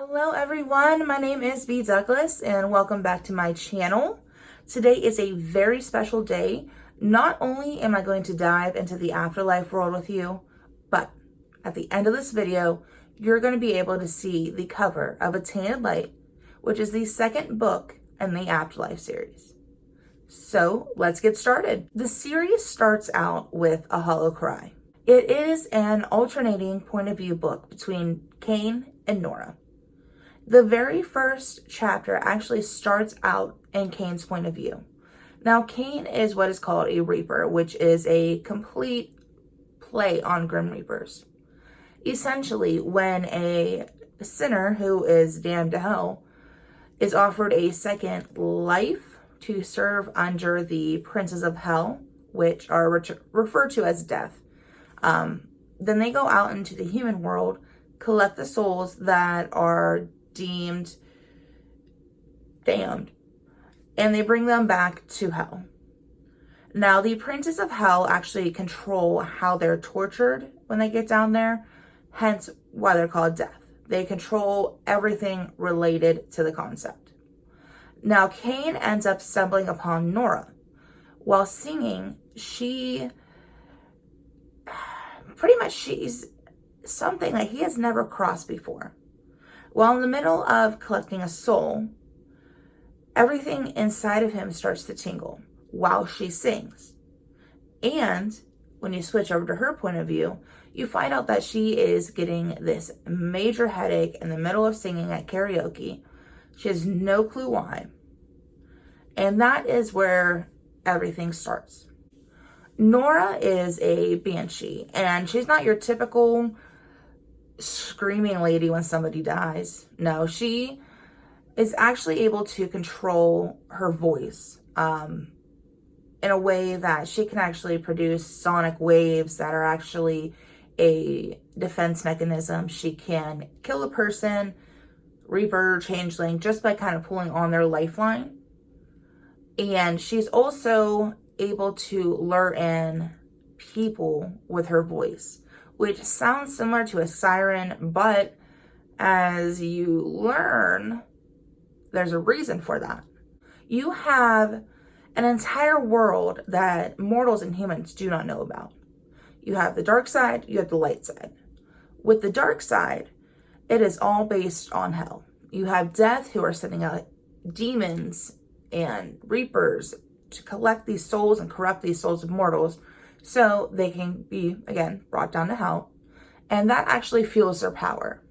Hello everyone, my name is B. Douglas and welcome back to my channel. Today is a very special day. Not only am I going to dive into the afterlife world with you, but at the end of this video, you're going to be able to see the cover of A Tainted Light, which is the second book in the Afterlife series. So let's get started. The series starts out with a hollow cry. It is an alternating point of view book between Cain and Nora. The very first chapter actually starts out in Cain's point of view. Now, Cain is what is called a Reaper, which is a complete play on Grim Reapers. Essentially, when a sinner who is damned to hell is offered a second life to serve under the princes of hell, which are referred to as death, then they go out into the human world, collect the souls that are deemed damned, and they bring them back to hell. Now, the princes of hell actually control how they're tortured when they get down there, hence why they're called death. They control everything related to the concept. Now, Cain ends up stumbling upon Nora. While singing, she's something that he has never crossed before. While in the middle of collecting a soul, everything inside of him starts to tingle while she sings. And when you switch over to her point of view, you find out that she is getting this major headache in the middle of singing at karaoke. She has no clue why. And that is where everything starts. Nora is a banshee, and she's not your typical screaming lady when somebody dies. No, she is actually able to control her voice in a way that she can actually produce sonic waves that are actually a defense mechanism. She can kill a person, Reaper, Changeling, just by kind of pulling on their lifeline. And she's also able to lure in people with her voice, which sounds similar to a siren, but as you learn, there's a reason for that. You have an entire world that mortals and humans do not know about. You have the dark side, you have the light side. With the dark side, it is all based on hell. You have death, who are sending out demons and reapers to collect these souls and corrupt these souls of mortals so they can be, again, brought down to hell. And that actually fuels their power.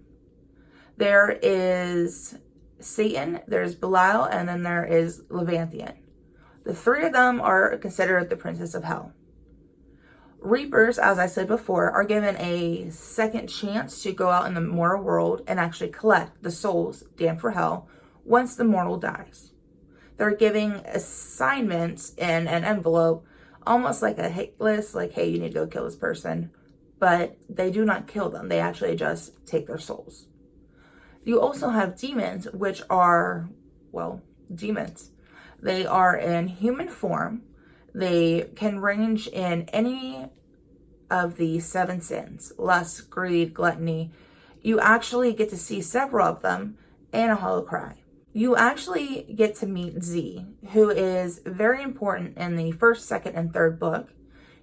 There is Satan, there's Belial, and then there is Levanthian. The three of them are considered the princes of hell. Reapers, as I said before, are given a second chance to go out in the mortal world and actually collect the souls damned for hell once the mortal dies. They're giving assignments in an envelope, almost like a hit list, like, hey, you need to go kill this person. But they do not kill them. They actually just take their souls. You also have demons, which are, well, demons. They are in human form. They can range in any of the 7 sins: lust, greed, gluttony. You actually get to see several of them in a hollow cry. You actually get to meet Z, who is very important in the first, second, and third book.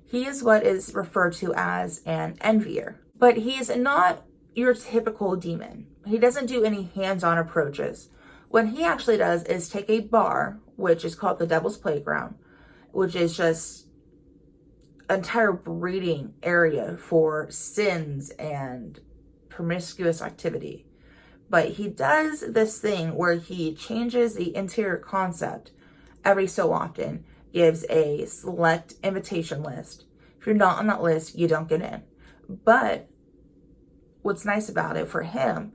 He is what is referred to as an envier, but he is not your typical demon. He doesn't do any hands-on approaches. What he actually does is take a bar, which is called the Devil's Playground, which is just an entire breeding area for sins and promiscuous activity. But he does this thing where he changes the interior concept every so often, gives a select invitation list. If you're not on that list, you don't get in. But what's nice about it for him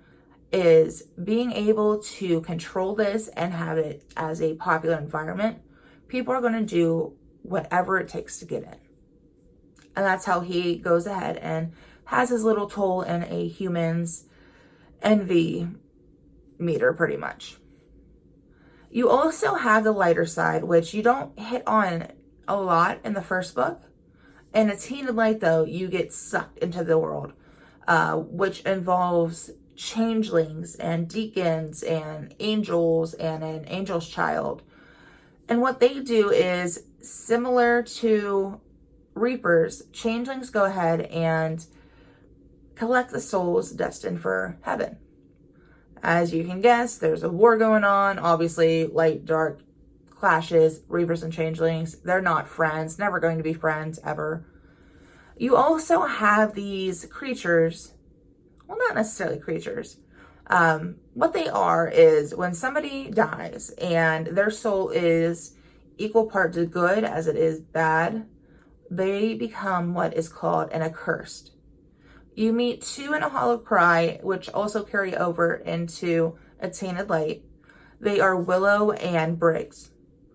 is being able to control this and have it as a popular environment. People are going to do whatever it takes to get in. And that's how he goes ahead and has his little toll in a human's envy meter, pretty much. You also have the lighter side, which you don't hit on a lot in the first book. In A Tainted Light, though, you get sucked into the world, which involves changelings and deacons and angels and an angel's child. And what they do is similar to reapers. Changelings go ahead and collect the souls destined for heaven. As you can guess, there's a war going on. Obviously, light, dark clashes, reapers and changelings. They're not friends, never going to be friends ever. You also have these creatures, well, not necessarily creatures. What they are is when somebody dies and their soul is equal parts good as it is bad, they become what is called an accursed. You meet two in a hollow cry, which also carry over into A Tainted Light. They are Willow and Briggs.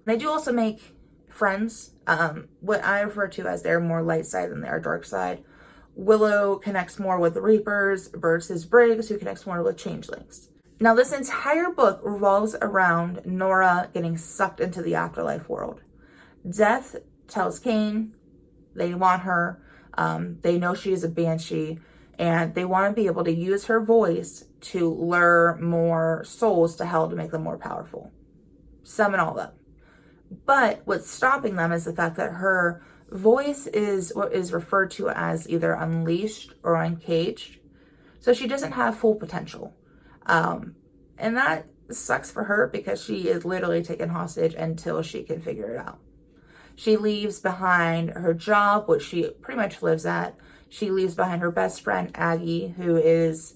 They do also make friends, what I refer to as their more light side than their dark side. Willow connects more with the Reapers versus Briggs, who connects more with changelings. Now, this entire book revolves around Nora getting sucked into the afterlife world. Death tells Cain they want her. They know she is a banshee, and they want to be able to use her voice to lure more souls to hell to make them more powerful. Summon all of them. But what's stopping them is the fact that her voice is what is referred to as either unleashed or uncaged. So she doesn't have full potential. And that sucks for her because she is literally taken hostage until she can figure it out. She leaves behind her job, which she pretty much lives at. She leaves behind her best friend, Aggie, who is,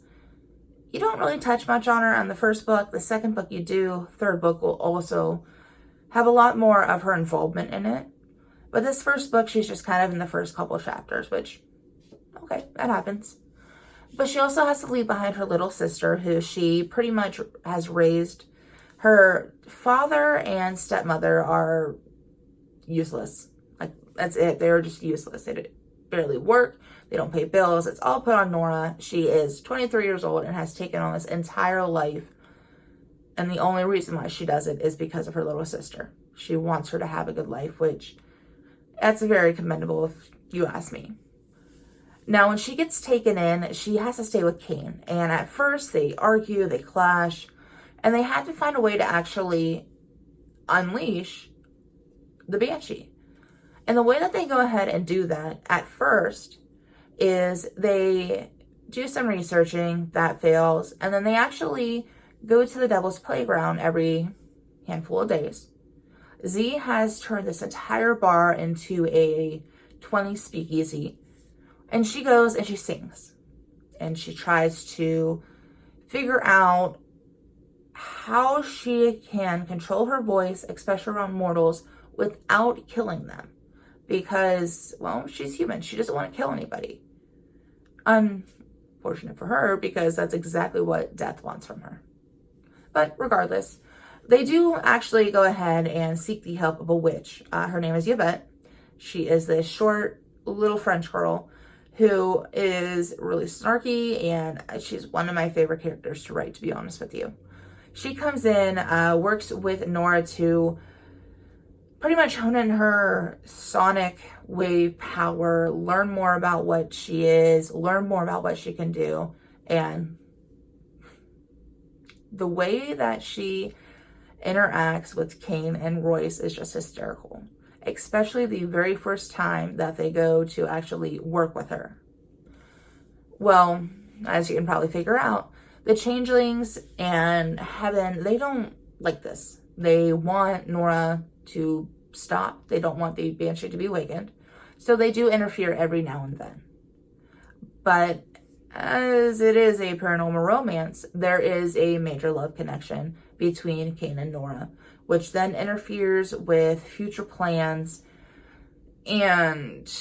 you don't really touch much on her on the first book. The second book you do. Third book will also have a lot more of her involvement in it. But this first book, she's just kind of in the first couple of chapters, which, okay, that happens. But she also has to leave behind her little sister, who she pretty much has raised. Her father and stepmother are useless. Like, that's it. They're just useless. They barely work. They don't pay bills. It's all put on Nora. She is 23 years old and has taken on this entire life. And the only reason why she does it is because of her little sister. She wants her to have a good life, which that's very commendable if you ask me. Now, when she gets taken in, she has to stay with Cain. And at first, they argue, they clash, and they had to find a way to actually unleash the banshee. And the way that they go ahead and do that at first is they do some researching that fails, and then they actually go to the Devil's Playground every handful of days. Z has turned this entire bar into a 20 speakeasy. And she goes and she sings. And she tries to figure out how she can control her voice, especially around mortals, without killing them. Because, well, she's human. She doesn't want to kill anybody. Unfortunate for her, because that's exactly what death wants from her. But regardless, they do actually go ahead and seek the help of a witch. Her name is Yvette. She is this short little French girl who is really snarky, and she's one of my favorite characters to write, to be honest with you. She comes in, works with Nora to pretty much hone in her sonic wave power, learn more about what she is, learn more about what she can do, and the way that she interacts with Cain and Royce is just hysterical. Especially the very first time that they go to actually work with her. Well, as you can probably figure out, the changelings and heaven, they don't like this. They want Nora to stop. They don't want the banshee to be awakened. So they do interfere every now and then. But as it is a paranormal romance, there is a major love connection between Cain and Nora, which then interferes with future plans, and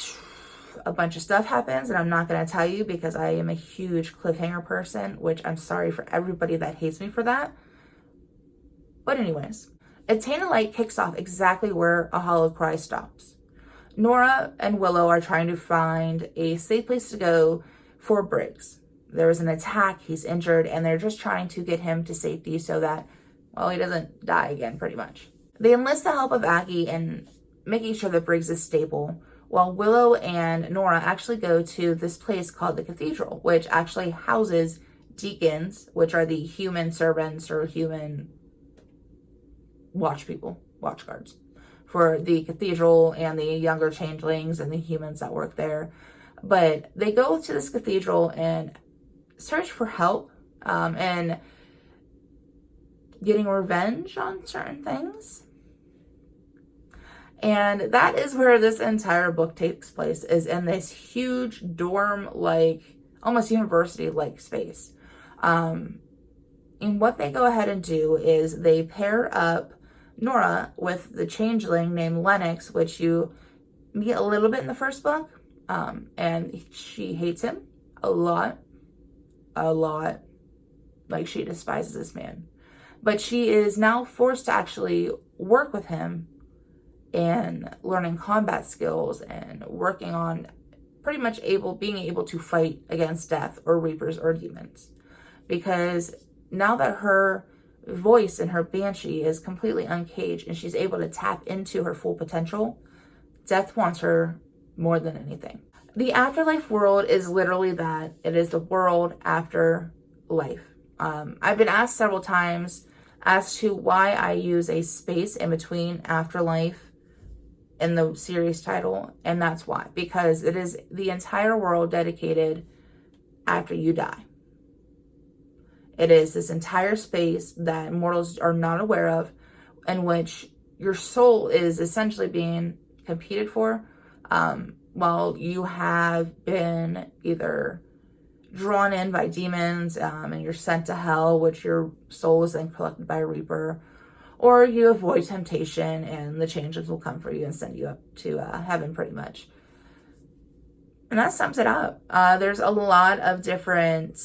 a bunch of stuff happens, and I'm not going to tell you because I am a huge cliffhanger person, which I'm sorry for everybody that hates me for that. But anyways, A Tainted Light kicks off exactly where A Hollow Cry stops. Nora and Willow are trying to find a safe place to go for Briggs. There was an attack, he's injured, and they're just trying to get him to safety so that, well, he doesn't die again, pretty much. They enlist the help of Aggie in making sure that Briggs is stable, while Willow and Nora actually go to this place called the Cathedral, which actually houses deacons, which are the human servants or human watch guards for the cathedral and the younger changelings and the humans that work there. But they go to this cathedral and search for help and getting revenge on certain things. And that is where this entire book takes place, is in this huge dorm-like, almost university-like space. And what they go ahead and do is they pair up Nora with the changeling named Lennox, which you meet a little bit in the first book. And she hates him a lot. Like, she despises this man. But she is now forced to actually work with him and learning combat skills and working on pretty much being able to fight against death or reapers or demons. Because now that her voice and her banshee is completely uncaged and she's able to tap into her full potential, death wants her more than anything. The Afterlife world is literally that. It is the world after life. I've been asked several times as to why I use a space in between Afterlife in the series title, and that's why. Because it is the entire world dedicated after you die. It is this entire space that mortals are not aware of, in which your soul is essentially being competed for, while you have been either drawn in by demons and you're sent to hell, which your soul is then collected by a reaper, or you avoid temptation and the changes will come for you and send you up to heaven pretty much. And that sums it up. There's a lot of different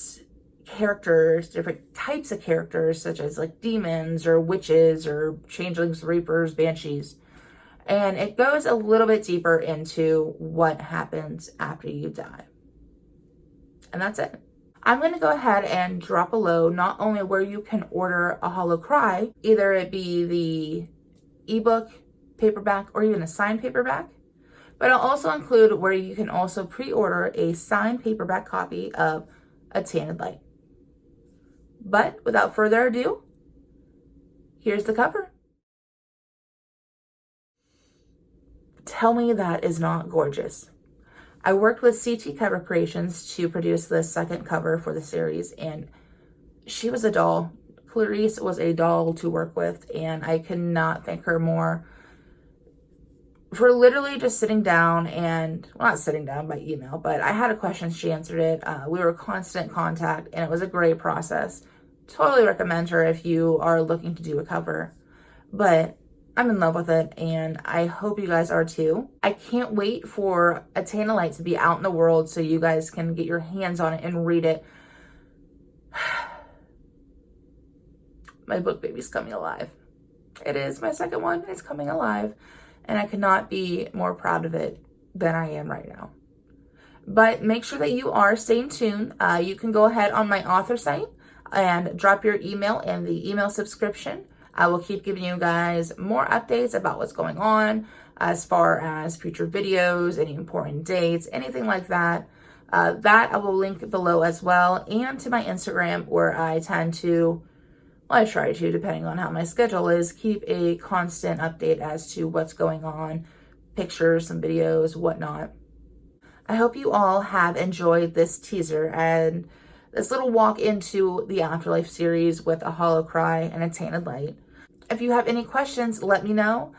characters, different types of characters, such as like demons or witches or changelings, reapers, banshees. And it goes a little bit deeper into what happens after you die. And that's it. I'm going to go ahead and drop below not only where you can order A Hollow Cry, either it be the ebook, paperback, or even a signed paperback, but I'll also include where you can also pre-order a signed paperback copy of A Tainted Light. But without further ado, here's the cover. Tell me that is not gorgeous. I worked with CT Cover Creations to produce the second cover for the series, and she was a doll. Clarice was a doll to work with, and I could not thank her more for literally just sitting down and, well, not sitting down by email, but I had a question, she answered it. We were constant contact, and it was a great process. Totally recommend her if you are looking to do a cover. But I'm in love with it, and I hope you guys are too. I can't wait for A Tainted Light to be out in the world so you guys can get your hands on it and read it. My book baby's coming alive. It is my second one. It's coming alive, and I could not be more proud of it than I am right now. But make sure that you are staying tuned. You can go ahead on my author site and drop your email in the email subscription. I will keep giving you guys more updates about what's going on as far as future videos, any important dates, anything like that. That I will link below as well, and to my Instagram, where I tend to, well, I try to, depending on how my schedule is, keep a constant update as to what's going on, pictures, some videos, whatnot. I hope you all have enjoyed this teaser and this little walk into the Afterlife series with A Hollow Cry and A Tainted Light. If you have any questions, let me know.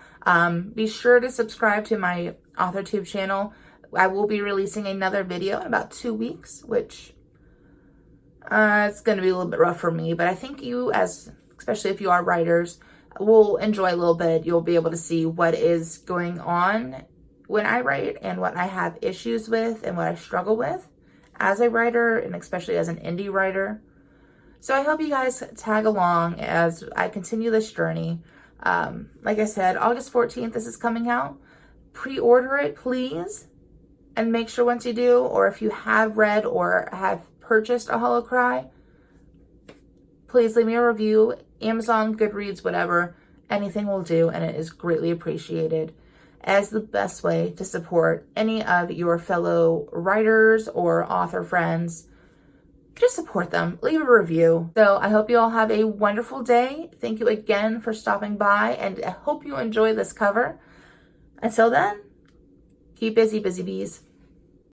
Be sure to subscribe to my AuthorTube channel. I will be releasing another video in about 2 weeks, which it's going to be a little bit rough for me, but I think you, especially if you are writers, will enjoy a little bit. You'll be able to see what is going on when I write and what I have issues with and what I struggle with as a writer, and especially as an indie writer. So I hope you guys tag along as I continue this journey. Like I said, August 14th, this is coming out. Pre-order it, please. And make sure once you do, or if you have read or have purchased A Hollow Cry, please leave me a review. Amazon, Goodreads, whatever. Anything will do, and it is greatly appreciated as the best way to support any of your fellow writers or author friends just support them. Leave a review. So I hope you all have a wonderful day. Thank you again for stopping by, and I hope you enjoy this cover. Until then, keep busy, busy bees.